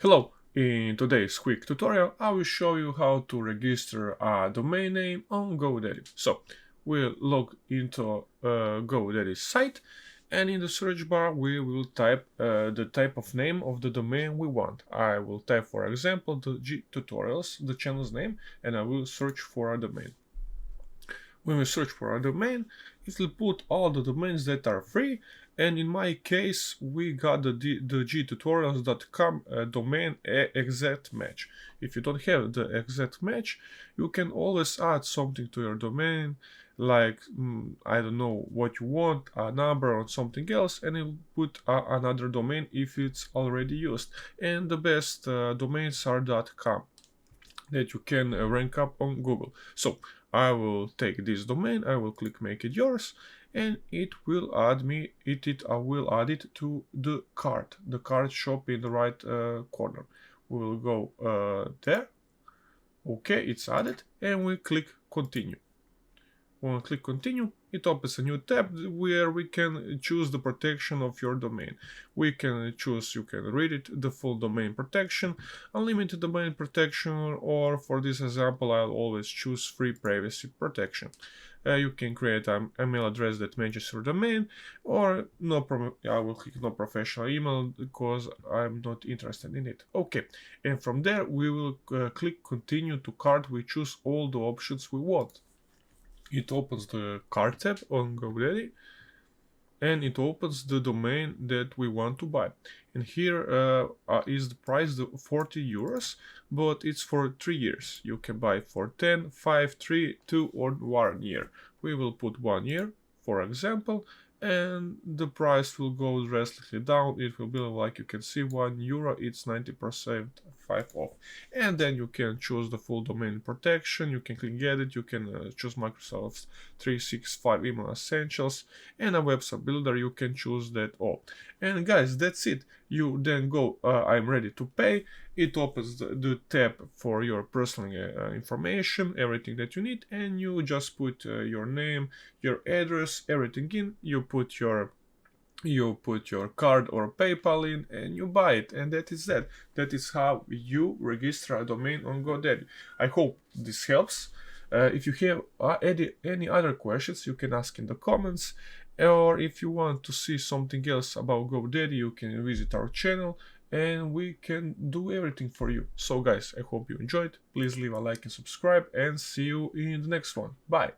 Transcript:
Hello, in today's quick tutorial I will show you how to register a domain name on GoDaddy. So we'll log into GoDaddy site, and in the search bar we will type the type of name of the domain we want. I will type, for example, the G-Tutorials, the channel's name, and I will search for a domain. When we search for a domain, it will put all the domains that are free, and in my case we got the gtutorials.com domain exact match. If you don't have the exact match, you can always add something to your domain, like I don't know what you want, a number or something else, and it will put another domain if it's already used. And the best domains are .com, that you can rank up on Google. So I will take this domain, I will click make it yours, and it will add me I will add it to the cart shop in the right corner. We will go there. Okay, it's added, and we click continue. When we click continue, it opens a new tab where we can choose the protection of your domain. We can choose, you can read it, the full domain protection, unlimited domain protection, or for this example I'll always choose free privacy protection. You can create an email address that matches your domain, or no problem, I will click no professional email because I'm not interested in it. Okay, and from there we will click continue to cart. We choose all the options we want. It opens the cart tab on GoDaddy, and it opens the domain that we want to buy. And here is the price, the 40 euros, but it's for 3 years. You can buy for 10, 5, 3, 2 or 1 year. We will put 1 year, for example, and the price will go drastically down. It will be, like you can see, 1 euro, it's 90% off. And then you can choose the full domain protection. You can click get it. You can choose Microsoft 365 email essentials and a website builder. You can choose that all. And guys, that's it. You then go I'm ready to pay. It opens the tab for your personal information, everything that you need, and you just put your name, your address, everything in. You put your card or PayPal in, and you buy it, and that is that. That is how you register a domain on GoDaddy. I hope this helps. If you have any other questions, you can ask in the comments, or if you want to see something else about GoDaddy, you can visit our channel and we can do everything for you. So guys, I hope you enjoyed. Please leave a like and subscribe, and see you in the next one. Bye.